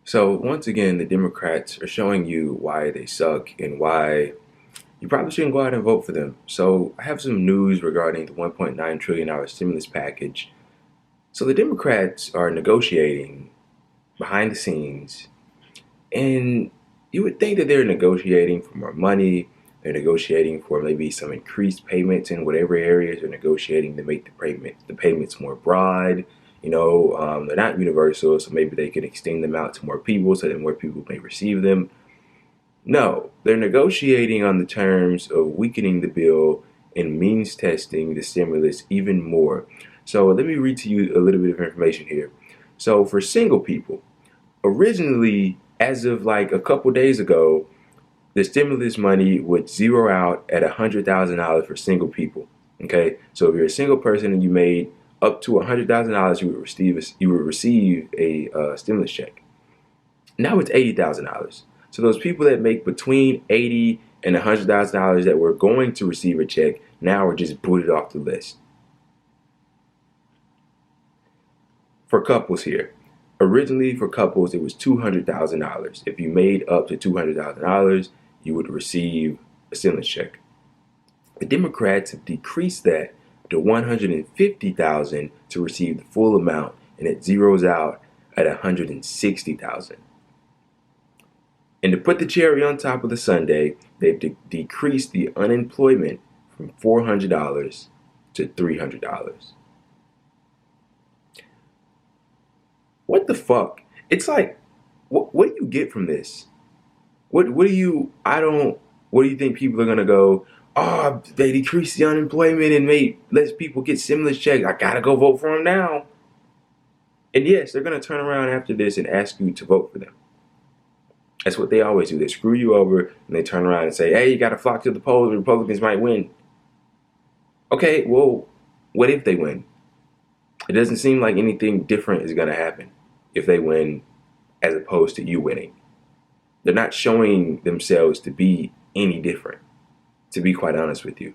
So once again, the Democrats are showing you why they suck and why you probably shouldn't go out and vote for them. So I have some news regarding the $1.9 trillion stimulus package. So the Democrats are negotiating behind the scenes, and you would think that they're negotiating for more money. They're negotiating for maybe some increased payments in whatever areas. They're negotiating to make the payments more broad. They're not universal, so maybe they can extend them out to more people so that more people may receive them. No, they're negotiating on the terms of weakening the bill and means testing the stimulus even more. So let me read to you a little bit of information here. So for single people, originally, as of like a couple days ago, the stimulus money would zero out at $100,000 for single people. Okay, so if you're a single person and you made up to $100,000, you would receive a stimulus check. Now it's $80,000. So those people that make between $80,000 and $100,000 that were going to receive a check now are just booted off the list. For couples here, originally for couples it was $200,000. If you made up to $200,000, you would receive a stimulus check. The Democrats have decreased that to $150,000 to receive the full amount, and it zeroes out at $160,000. And to put the cherry on top of the sundae, they've decreased the unemployment from $400 to $300. What the fuck? It's like, what do you get from this? What do you think people are gonna go? Oh, they decreased the unemployment and made less people get stimulus checks. I gotta go vote for them now. And yes, they're gonna turn around after this and ask you to vote for them. That's what they always do. They screw you over and they turn around and say, hey, you gotta flock to the polls. The Republicans might win. Okay, well, what if they win? It doesn't seem like anything different is gonna happen if they win as opposed to you winning. They're not showing themselves to be any different, to be quite honest with you.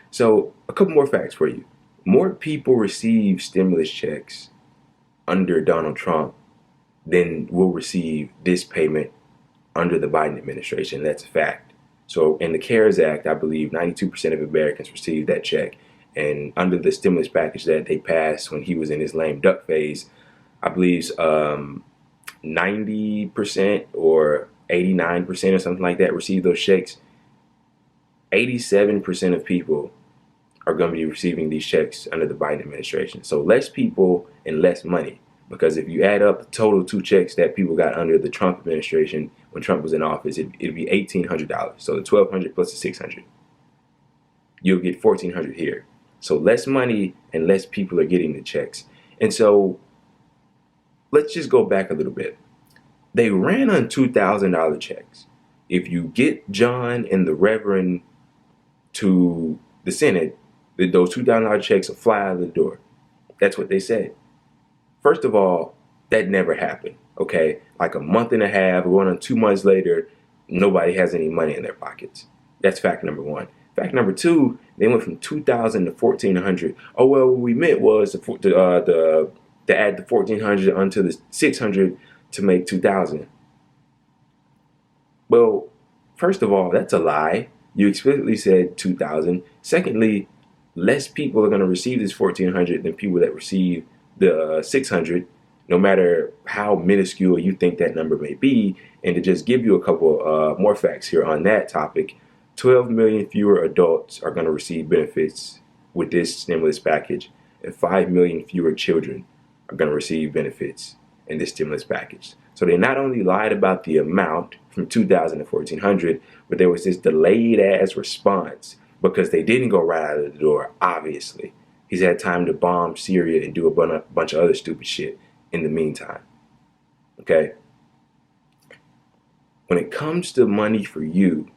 So, a couple more facts for you. More people receive stimulus checks under Donald Trump than will receive this payment under the Biden administration. That's a fact. So, in the CARES Act, I believe 92% of Americans received that check. And under the stimulus package that they passed when he was in his lame duck phase, I believe 90% or 89% or something like that received those checks. 87% of people are going to be receiving these checks under the Biden administration. So less people and less money. Because if you add up the total two checks that people got under the Trump administration when Trump was in office, it'd be $1,800. So the $1,200 plus the $600, you'll get $1,400 here. So less money and less people are getting the checks. And so let's just go back a little bit. They ran on $2,000 checks. If you get John and the Reverend to the Senate, those $2,000 checks will fly out of the door. That's what they said. First of all, that never happened. Okay, like a month and a half, going on 2 months later, nobody has any money in their pockets. That's fact number one. Fact number two, they went from 2,000 to 1,400. Oh well, what we meant was to add the 1,400 onto the 600 to make 2,000. Well, first of all, that's a lie. You explicitly said 2,000. Secondly, less people are going to receive this 1,400 than people that receive the 600, no matter how minuscule you think that number may be. And to just give you a couple more facts here on that topic, 12 million fewer adults are going to receive benefits with this stimulus package, and 5 million fewer children are going to receive benefits in this stimulus package. So they not only lied about the amount from 2,000 to 1,400, but there was this delayed ass response because they didn't go right out of the door, obviously. He's had time to bomb Syria and do a bunch of other stupid shit in the meantime. Okay? When it comes to money for you,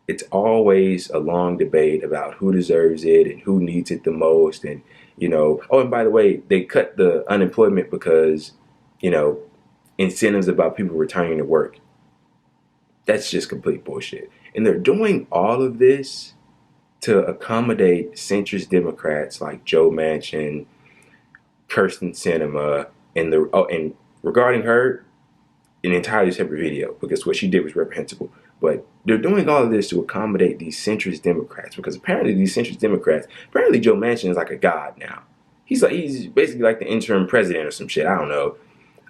it's always a long debate about who deserves it and who needs it the most. And, oh, and by the way, they cut the unemployment because, incentives about people returning to work. That's just complete bullshit. And they're doing all of this to accommodate centrist Democrats like Joe Manchin, Kirsten Sinema, and regarding her, an entirely separate video because what she did was reprehensible. But they're doing all of this to accommodate these centrist Democrats because apparently these centrist Democrats, apparently Joe Manchin is like a god now. He's basically like the interim president or some shit. I don't know.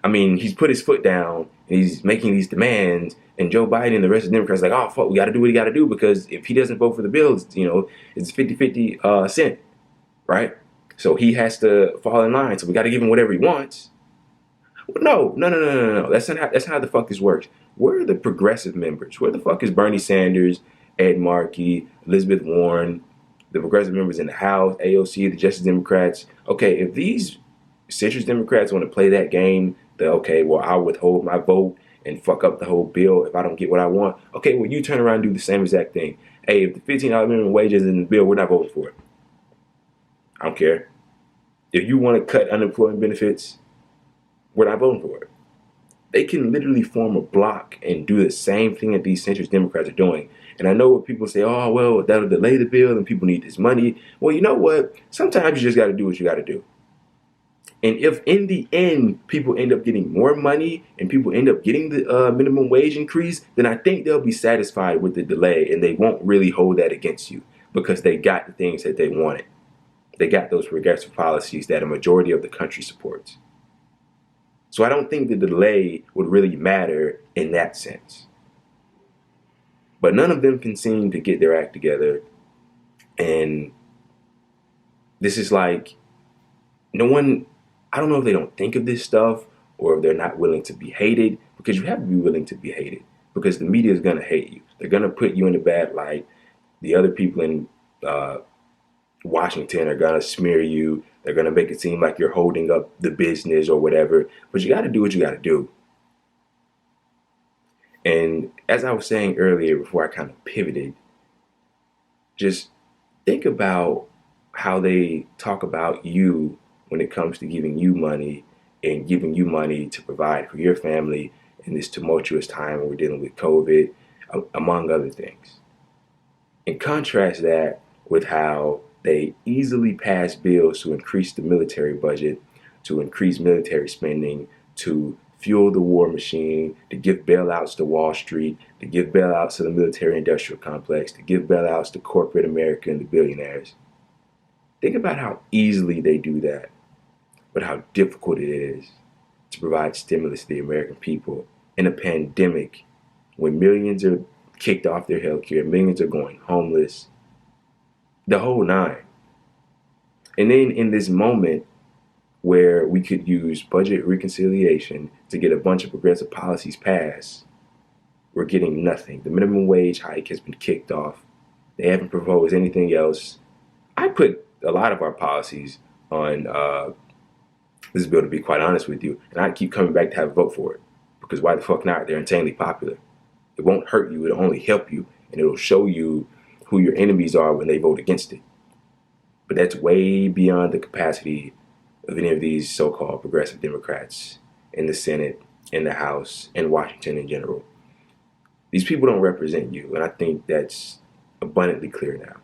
I mean, he's put his foot down and he's making these demands, and Joe Biden and the rest of the Democrats are like, oh fuck, we got to do what he got to do because if he doesn't vote for the bill, it's 50-50 Senate, right? So he has to fall in line. So we got to give him whatever he wants. No. That's not how the fuck this works. Where are the progressive members? Where the fuck is Bernie Sanders, Ed Markey, Elizabeth Warren, the progressive members in the House, AOC, the Justice Democrats? Okay, if these centrist Democrats want to play that game, okay, well, I'll withhold my vote and fuck up the whole bill if I don't get what I want. Okay, well, you turn around and do the same exact thing. Hey, if the $15 minimum wage is in the bill, we're not voting for it. I don't care. If you want to cut unemployment benefits, we're not voting for it. They can literally form a block and do the same thing that these centrist Democrats are doing. And I know what people say, oh, well, that'll delay the bill and people need this money. Well, you know what? Sometimes you just got to do what you got to do. And if in the end people end up getting more money and people end up getting the minimum wage increase, then I think they'll be satisfied with the delay and they won't really hold that against you because they got the things that they wanted. They got those progressive policies that a majority of the country supports. So I don't think the delay would really matter in that sense. But none of them can seem to get their act together. And this is like, no one, I don't know if they don't think of this stuff or if they're not willing to be hated, because you have to be willing to be hated because the media is going to hate you. They're going to put you in a bad light. The other people in Washington are going to smear you. They're going to make it seem like you're holding up the business or whatever. But you got to do what you got to do. And as I was saying earlier, before I kind of pivoted, just think about how they talk about you when it comes to giving you money and giving you money to provide for your family in this tumultuous time when we're dealing with COVID, among other things. And contrast that with how they easily pass bills to increase the military budget, to increase military spending, to fuel the war machine, to give bailouts to Wall Street, to give bailouts to the military industrial complex, to give bailouts to corporate America and the billionaires. Think about how easily they do that, but how difficult it is to provide stimulus to the American people in a pandemic when millions are kicked off their health care, millions are going homeless, the whole nine. And then in this moment where we could use budget reconciliation to get a bunch of progressive policies passed, we're getting nothing. The minimum wage hike has been kicked off. They haven't proposed anything else. I put a lot of our policies on this bill, to be quite honest with you, and I keep coming back to have a vote for it. Because why the fuck not? They're insanely popular. It won't hurt you, it'll only help you, and it'll show you who your enemies are when they vote against it. But that's way beyond the capacity of any of these so-called progressive Democrats in the Senate, in the House, in Washington in general. These people don't represent you, and I think that's abundantly clear now.